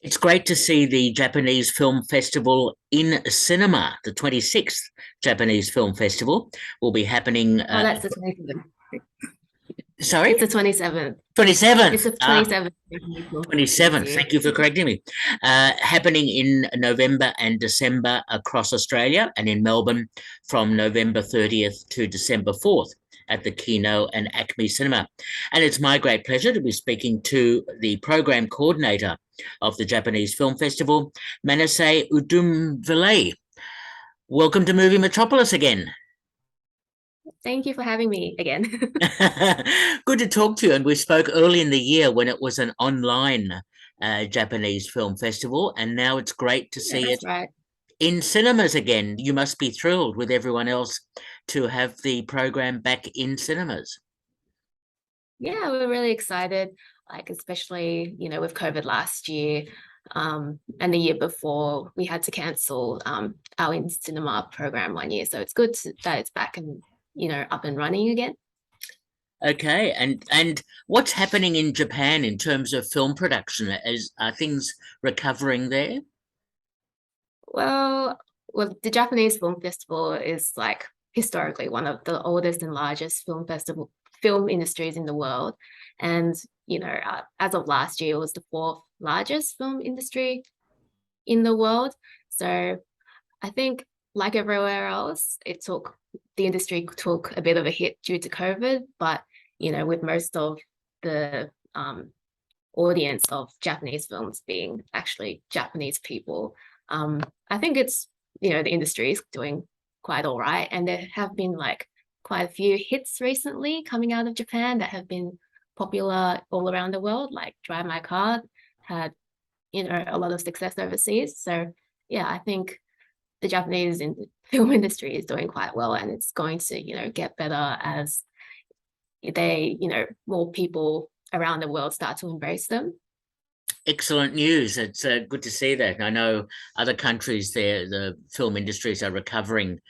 It's great to see the Japanese Film Festival in cinema. The 26th Japanese Film Festival will be happening. Oh, that's the 27th. It's Sorry, the 27th. It's 27th. the 27th this 27th. year. Thank you for correcting me. Happening in November and December across Australia, and in Melbourne from November 30th to December 4th at the Kino and Acme Cinema. And it's my great pleasure to be speaking to the program coordinator of the Japanese Film Festival, Manisay Oudomvilay. Welcome to Movie Metropolis again. Thank you for having me again. Good to talk to you. And we spoke early in the year when it was an online Japanese film festival, and now it's great to Yeah, see it that's right. in cinemas again. You must be thrilled with everyone else to have the program back in cinemas. Yeah, we're really excited, like especially, with COVID last year, and the year before, we had to cancel our in cinema program 1 year. So it's good that it's back and, up and running again. Okay, and what's happening in Japan in terms of film production? Are things recovering there? Well, the Japanese Film Festival is like historically one of the oldest and largest film industries in the world. And, as of last year, it was the fourth largest film industry in the world. So I think, like everywhere else, the industry took a bit of a hit due to COVID, but, with most of the audience of Japanese films being actually Japanese people, I think the industry is doing quite all right. And there have been like quite a few hits recently coming out of Japan that have been popular all around the world, like Drive My Car had, a lot of success overseas. So yeah, I think the film industry is doing quite well, and it's going to, get better as more people around the world start to embrace them. Excellent news. It's good to see that. I know other countries there, the film industries are recovering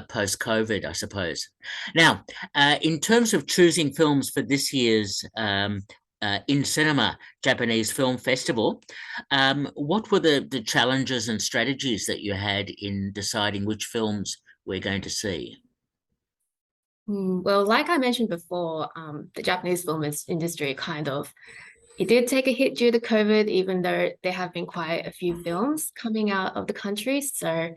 post-COVID, I suppose. Now, in terms of choosing films for this year's in cinema Japanese Film Festival, what were the challenges and strategies that you had in deciding which films we're going to see? Well, like I mentioned before, the Japanese film industry it did take a hit due to COVID, even though there have been quite a few films coming out of the country. So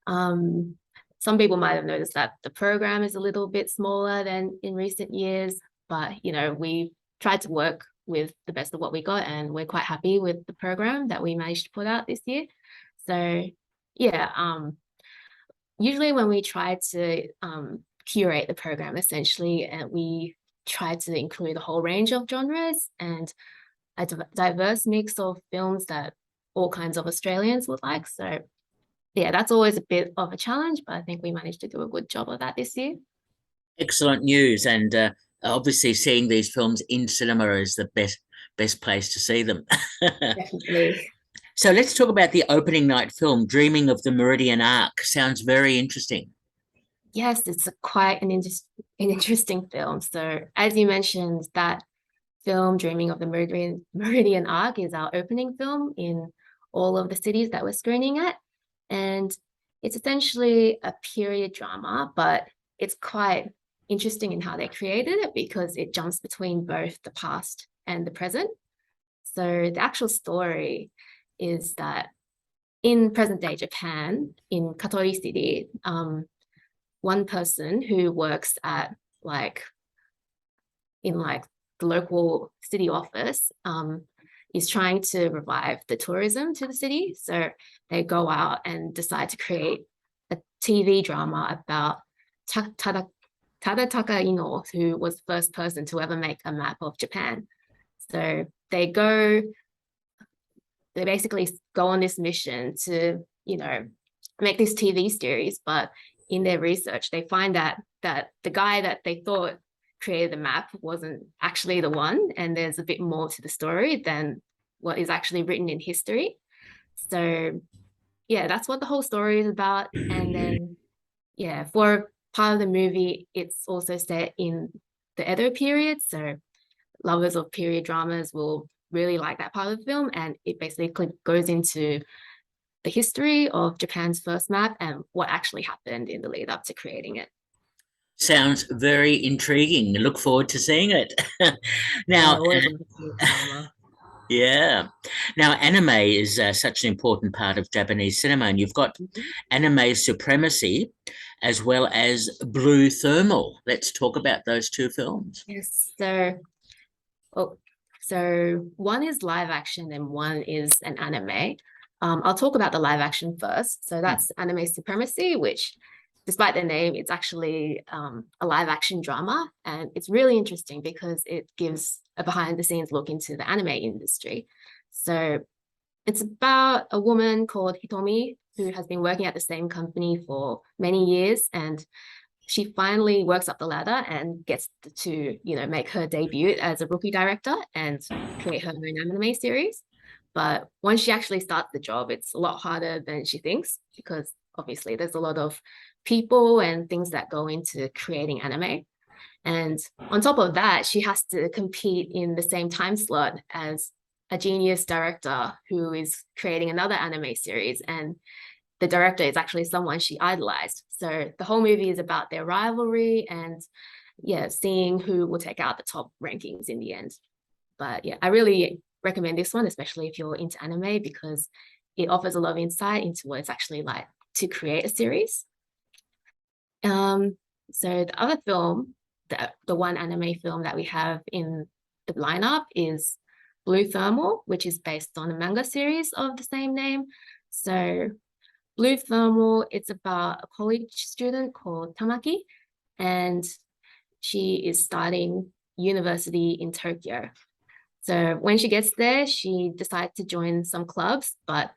some people might have noticed that the program is a little bit smaller than in recent years, but we tried to work with the best of what we got, and we're quite happy with the program that we managed to put out this year. So yeah, usually when we try to curate the program, essentially, we try to include a whole range of genres and a diverse mix of films that all kinds of Australians would like. So yeah, that's always a bit of a challenge, but I think we managed to do a good job of that this year. Excellent news, and obviously seeing these films in cinema is the best place to see them. Definitely. So let's talk about the opening night film, Dreaming of the Meridian Arc. Sounds very interesting. Yes, it's quite an interesting film. So as you mentioned, that film, Dreaming of the Meridian Arc, is our opening film in all of the cities that we're screening at. And it's essentially a period drama, but it's quite interesting in how they created it because it jumps between both the past and the present. So the actual story is that in present day Japan, in Katori City, one person who works at like the local city office is trying to revive the tourism to the city. So they go out and decide to create a TV drama about Tadetaka Ino, who was the first person to ever make a map of Japan. So they basically go on this mission to, make this TV series, but in their research, they find that the guy that they thought created the map wasn't actually the one, and there's a bit more to the story than what is actually written in history. So yeah, that's what the whole story is about. And then yeah, for part of the movie, it's also set in the Edo period. So lovers of period dramas will really like that part of the film, and it basically goes into the history of Japan's first map and what actually happened in the lead up to creating it. Sounds very intriguing. I look forward to seeing it. Yeah, I Now, always want to see drama. yeah. Now, anime is such an important part of Japanese cinema, and you've got Mhm. anime supremacy as well as Blue Thermal. Let's talk about those two films. Yes, oh, so one is live action and one is an anime. I'll talk about the live action first. So Hmm. that's Anime Supremacy, which, despite the name, it's actually a live action drama. And it's really interesting because it gives a behind the scenes look into the anime industry. So it's about a woman called Hitomi who has been working at the same company for many years, and she finally works up the ladder and gets to, make her debut as a rookie director and create her own anime series. But once she actually starts the job, it's a lot harder than she thinks, because obviously there's a lot of people and things that go into creating anime. And on top of that, she has to compete in the same time slot as a genius director who is creating another anime series. And the director is actually someone she idolized. So the whole movie is about their rivalry and, yeah, seeing who will take out the top rankings in the end. But yeah, I really recommend this one, especially if you're into anime, because it offers a lot of insight into what it's actually like to create a series. Um, so the other film, the one anime film that we have in the lineup is Blue Thermal, which is based on a manga series of the same name. So Blue Thermal, it's about a college student called Tamaki, and she is starting university in Tokyo. So when she gets there, she decides to join some clubs, but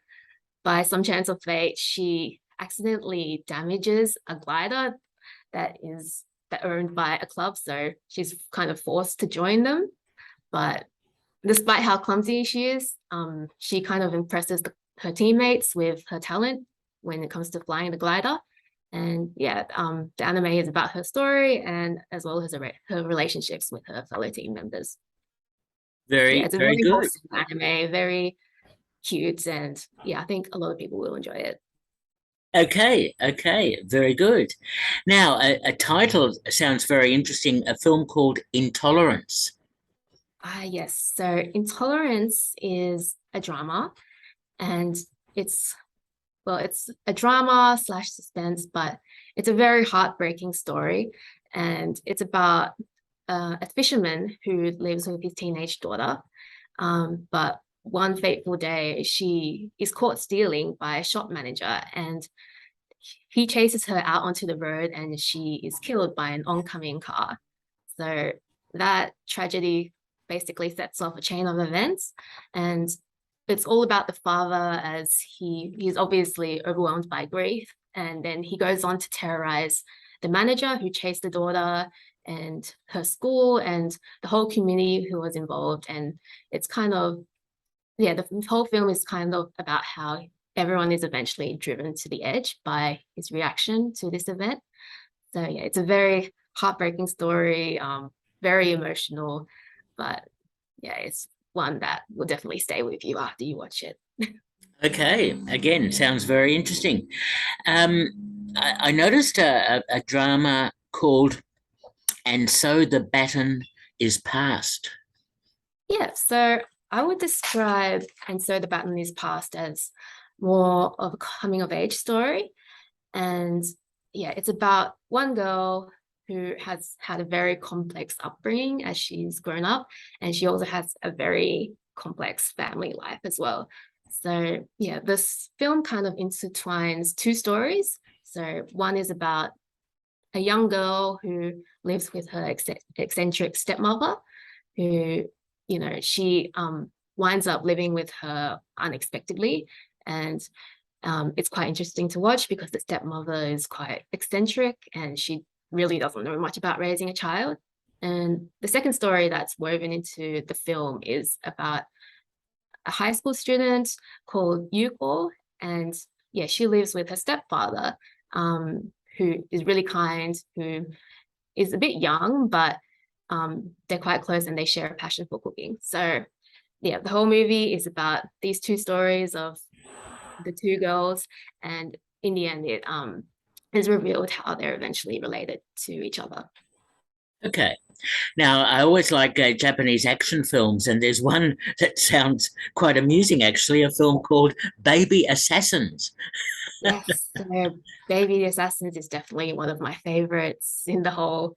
by some chance of fate, she accidentally damages a glider that owned by a club. So she's kind of forced to join them. But despite how clumsy she is, she kind of impresses her teammates with her talent when it comes to flying the glider. And yeah, the anime is about her story and as well as her relationships with her fellow team members. Yeah, Very, it's a very very good. wholesome anime, very cute, and yeah, I think a lot of people will enjoy it. Okay, okay, very good. Now, a title sounds very interesting, a film called Intolerance. Ah, yes. So Intolerance is a drama, and it's it's a drama slash suspense, but it's a very heartbreaking story. And it's about a fisherman who lives with his teenage daughter. But one fateful day, she is caught stealing by a shop manager, and he chases her out onto the road, and she is killed by an oncoming car. So that tragedy basically sets off a chain of events, and it's all about the father as he's obviously overwhelmed by grief, and then he goes on to terrorize the manager who chased the daughter and her school and the whole community who was involved. And it's kind of, yeah, the whole film is kind of about how everyone is eventually driven to the edge by his reaction to this event. So yeah, it's a very heartbreaking story, very emotional, but yeah, it's one that will definitely stay with you after you watch it. Okay, again, sounds very interesting. Um, I noticed a drama called And So the Baton is Passed. Yeah, so I would describe And So the Baton is Passed as more of a coming of age story. And yeah, it's about one girl who has had a very complex upbringing as she's grown up, and she also has a very complex family life as well. So yeah, this film kind of intertwines two stories. So one is about a young girl who lives with her eccentric stepmother, who, she winds up living with her unexpectedly. And it's quite interesting to watch because the stepmother is quite eccentric and she really doesn't know much about raising a child. And the second story that's woven into the film is about a high school student called Yuko. And yeah, she lives with her stepfather, who is really kind, who is a bit young, but they're quite close and they share a passion for cooking. So yeah, the whole movie is about these two stories of the two girls, and in the end, it is revealed how they're eventually related to each other. Okay. Now, I always like Japanese action films, and there's one that sounds quite amusing, actually, a film called Baby Assassins. Yes, so Baby Assassins is definitely one of my favorites in the whole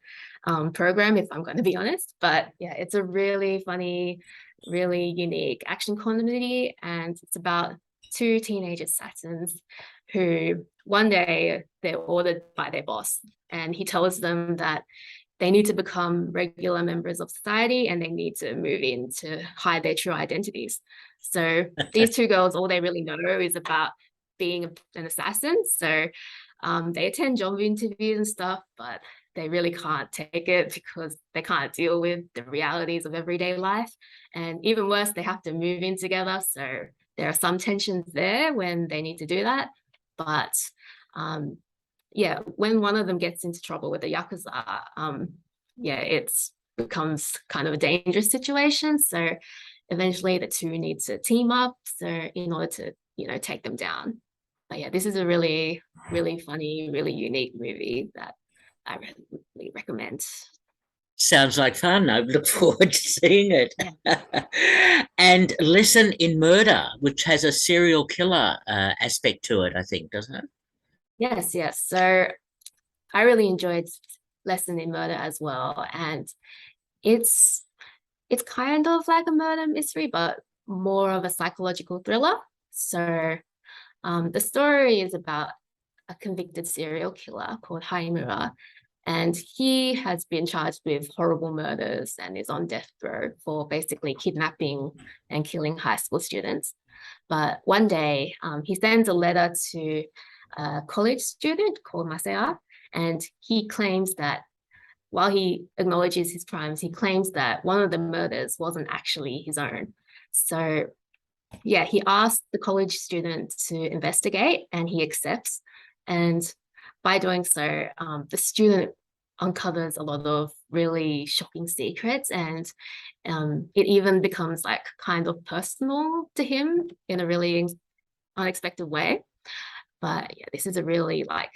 program, if I'm going to be honest. But yeah, it's a really funny, really unique action comedy, and it's about two teenage assassins who one day they're ordered by their boss, and he tells them that they need to become regular members of society and they need to move in to hide their true identities. So these two girls, all they really know is about being an assassin. So they attend job interviews and stuff, but they really can't take it because they can't deal with the realities of everyday life. And even worse, they have to move in together. So there are some tensions there when they need to do that. But yeah, when one of them gets into trouble with the Yakuza, yeah, it becomes kind of a dangerous situation. So eventually the two need to team up so in order to, take them down. But yeah, this is a really, really funny, really unique movie that I really recommend. Sounds like fun. I look forward to seeing it. Yeah. And Listen in Murder, which has a serial killer aspect to it, I think, doesn't it? Yes, yes. So I really enjoyed Lesson in Murder as well. And it's it's kind of like a murder mystery, but more of a psychological thriller. So the story is about a convicted serial killer called Haimura, and he has been charged with horrible murders and is on death row for basically kidnapping and killing high school students. But one day, he sends a letter to a college student called Masaya, and he claims that while he acknowledges his crimes, he claims that one of the murders wasn't actually his own. So, yeah, he asked the college student to investigate and he accepts. And by doing so, the student uncovers a lot of really shocking secrets, and it even becomes like kind of personal to him in a really unexpected way. But yeah, this is a really like,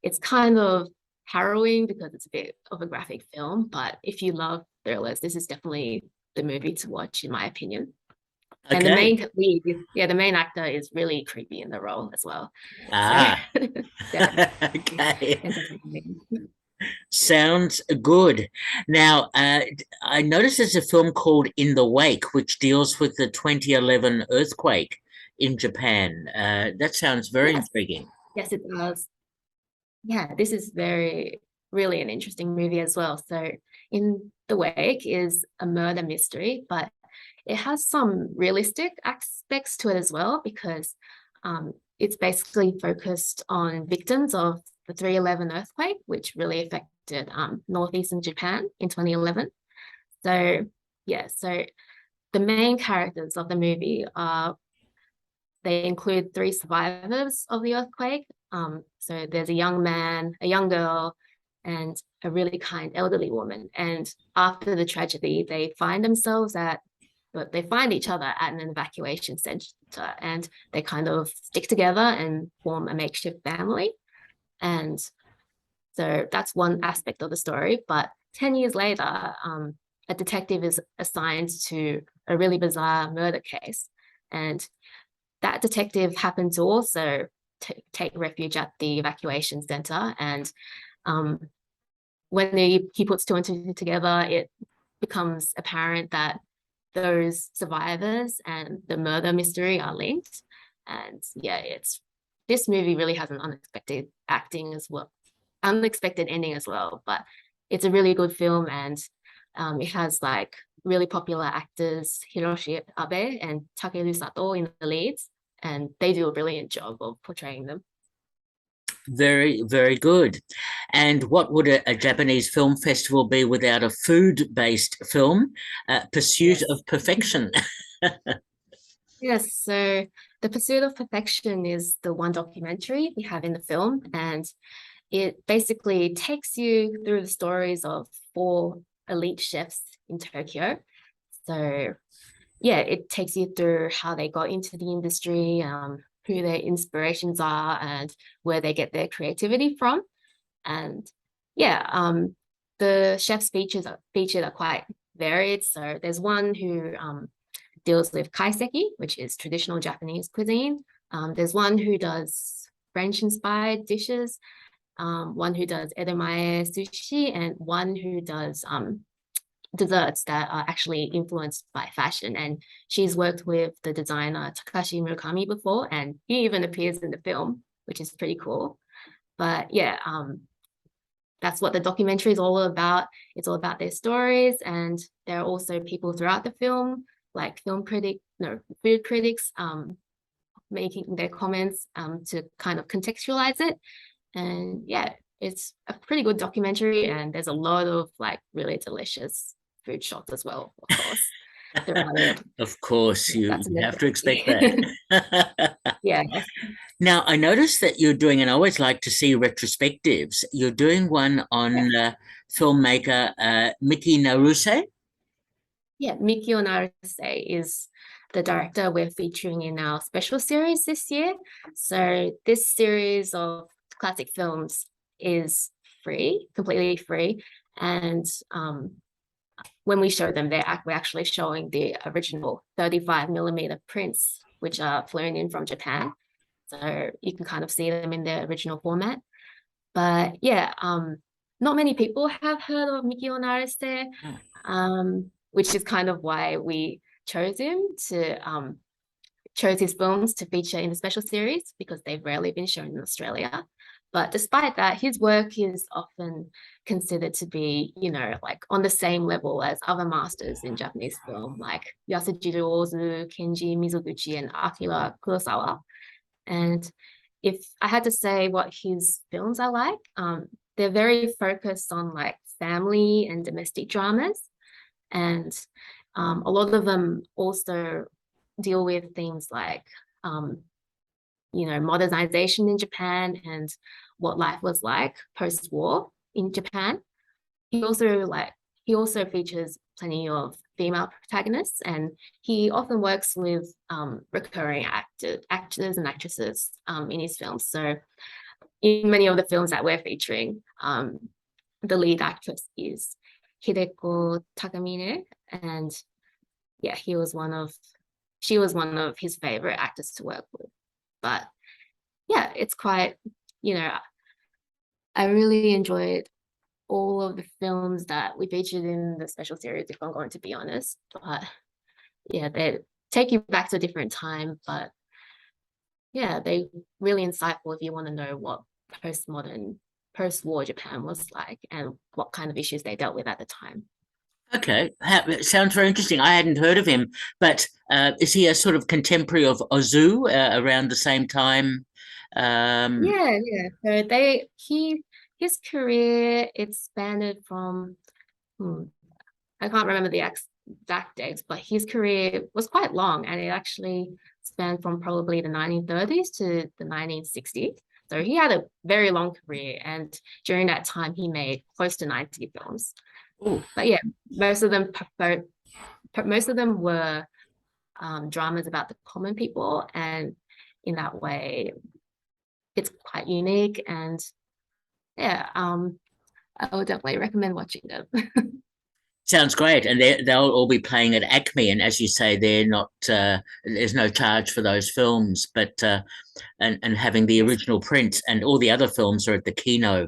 it's kind of harrowing because it's a bit of a graphic film. But if you love thrillers, this is definitely the movie to watch, in my opinion. And the Okay. main lead, yeah, the main actor is really creepy in the role as well. So Ah, definitely okay. entertaining. Sounds good. Now, I noticed there's a film called In the Wake, which deals with the 2011 earthquake in Japan. That sounds very Yes, intriguing. yes, it does. Yeah, this is really an interesting movie as well. So, In the Wake is a murder mystery, but it has some realistic aspects to it as well because it's basically focused on victims of the 311 earthquake, which really affected northeastern Japan in 2011. So, yeah, so the main characters of the movie are they include three survivors of the earthquake. So there's a young man, a young girl, and a really kind elderly woman. And after the tragedy, they find each other at an evacuation center, and they kind of stick together and form a makeshift family. And so that's one aspect of the story. But 10 years later, a detective is assigned to a really bizarre murder case. And that detective happened to also take refuge at the evacuation center. And when he puts two and two together, it becomes apparent that those survivors and the murder mystery are linked. And yeah, this movie really has an unexpected ending as well. But it's a really good film, and it has like really popular actors Hiroshi Abe and Takeru Sato in the leads, and they do a brilliant job of portraying them. Very, very good. And what would a Japanese film festival be without a food-based film? Pursuit Yes. of Perfection. Yes, so The Pursuit of Perfection is the one documentary we have in the film, and it basically takes you through the stories of four elite chefs in Tokyo. So yeah, it takes you through how they got into the industry, who their inspirations are, and where they get their creativity from. And yeah, the chef's featured are quite varied. So there's one who deals with kaiseki, which is traditional Japanese cuisine. There's one who does French-inspired dishes, one who does edamae sushi, and one who does desserts that are actually influenced by fashion. And she's worked with the designer Takashi Murakami before, and he even appears in the film, which is pretty cool. But yeah, that's what the documentary is all about. It's all about their stories, and there are also people throughout the film, like food critics, making their comments to kind of contextualize it. And yeah, it's a pretty good documentary, and there's a lot of like really delicious food shots as well, of course. Of course, you That's a have to expect that. yeah. Now, I noticed that you're doing, and I always like to see retrospectives. You're doing one on filmmaker Miki Naruse. Yeah, Mikio Naruse is the director we're featuring in our special series this year. So this series of classic films is free, completely free. And when we show them, we're actually showing the original 35mm prints, which are flown in from Japan. So you can kind of see them in their original format. But yeah, not many people have heard of Mikio Naruse, which is kind of why we chose his films to feature in the special series, because they've rarely been shown in Australia. But despite that, his work is often considered to be, like on the same level as other masters in Japanese film, like Yasujiro Ozu, Kenji Mizoguchi, and Akira Kurosawa. And if I had to say what his films are like, they're very focused on like family and domestic dramas. And a lot of them also deal with things like, modernization in Japan and what life was like post-war in Japan. He also features plenty of female protagonists, and he often works with recurring actors and actresses in his films. So in many of the films that we're featuring, the lead actress is Hideko Takamine, and yeah, she was one of his favorite actors to work with. But yeah, it's quite, I really enjoyed all of the films that we featured in the special series, if I'm going to be honest. But yeah, they take you back to a different time. But yeah, they really insightful if you want to know what post-war Japan was like and what kind of issues they dealt with at the time. Okay, it sounds very interesting. I hadn't heard of him, but is he a sort of contemporary of Ozu around the same time? Yeah. So his career expanded from I can't remember the exact dates, but his career was quite long, and it actually spanned from probably the 1930s to the 1960s. So he had a very long career, and during that time, he made close to 90 films. Ooh. But yeah, most of them were dramas about the common people, and in that way, it's quite unique. And yeah, I would definitely recommend watching them. Sounds great, and they'll all be playing at Acme, and as you say, they're not. There's no charge for those films, but and having the original prints, and all the other films are at the Kino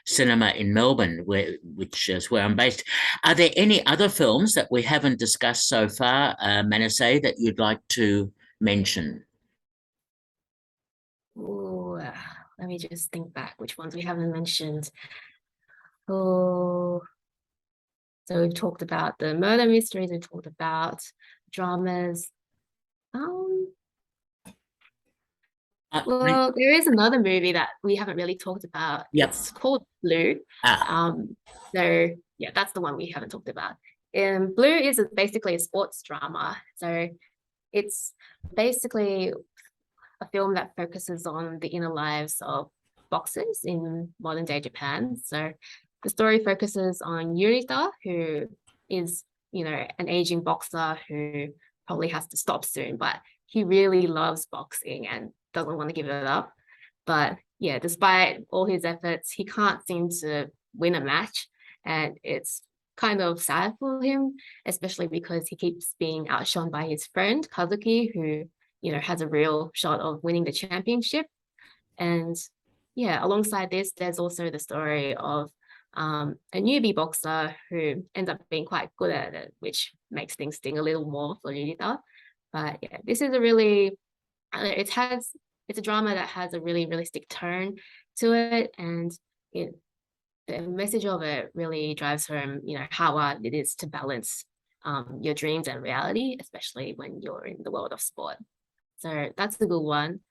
Cinema in Melbourne, which is where I'm based. Are there any other films that we haven't discussed so far, Manisay, that you'd like to mention? Ooh, let me just think back which ones we haven't mentioned. Oh, so we've talked about the murder mysteries, we've talked about dramas. Well, there is another movie that we haven't really talked about. Yep. It's called Blue. So yeah, that's the one we haven't talked about. Blue is basically a sports drama. So it's basically a film that focuses on the inner lives of boxers in modern day Japan. So the story focuses on Yurita, who is, an aging boxer who probably has to stop soon, but he really loves boxing and doesn't want to give it up. But yeah, despite all his efforts, he can't seem to win a match. And it's kind of sad for him, especially because he keeps being outshone by his friend, Kazuki, who, has a real shot of winning the championship. And yeah, alongside this, there's also the story of a newbie boxer who ends up being quite good at it, which makes things sting a little more for Yurita. But yeah, this is a really, it's a drama that has a really realistic tone to it, and the message of it really drives home, how hard it is to balance your dreams and reality, especially when you're in the world of sport. So that's a good one.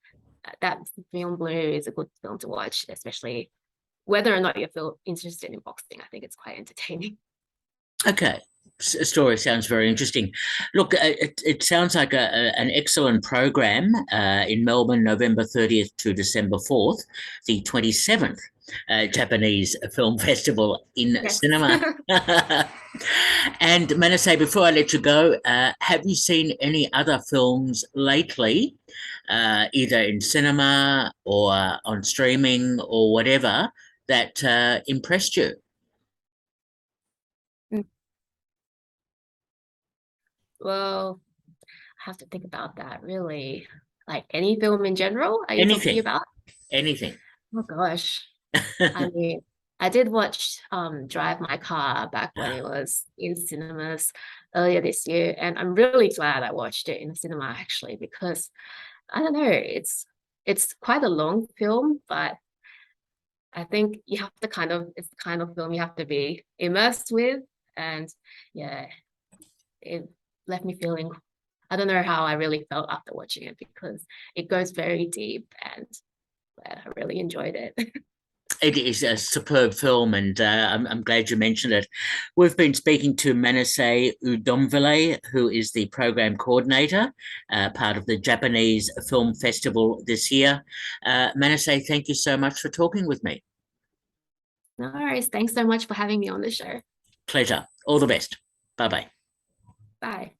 That film Blue is a good film to watch, especially whether or not you feel interested in boxing. I think it's quite entertaining. Okay. Story sounds very interesting. Look, it sounds like an excellent program in Melbourne, November 30th to December 4th, the 27th Japanese Film Festival in Yes. cinema. And Manisay, before I let you go, have you seen any other films lately, either in cinema or on streaming or whatever, that impressed you? Well, I have to think about that, really. Like any film in general, are you talking Anything, about? anything. Oh gosh. I mean, I did watch Drive My Car back when it was in cinemas earlier this year, and I'm really glad I watched it in the cinema actually, because I don't know, it's quite a long film, but I think you have to it's the kind of film you have to be immersed with. And yeah, it left me feeling, I don't know how I really felt after watching it, because it goes very deep, and I really enjoyed it. It is a superb film, and I'm glad you mentioned it. We've been speaking to Manisay Oudomvilay, who is the program coordinator, part of the Japanese Film Festival this year. Manisay, thank you so much for talking with me. No worries. Thanks so much for having me on the show. Pleasure. All the best. Bye bye. Bye.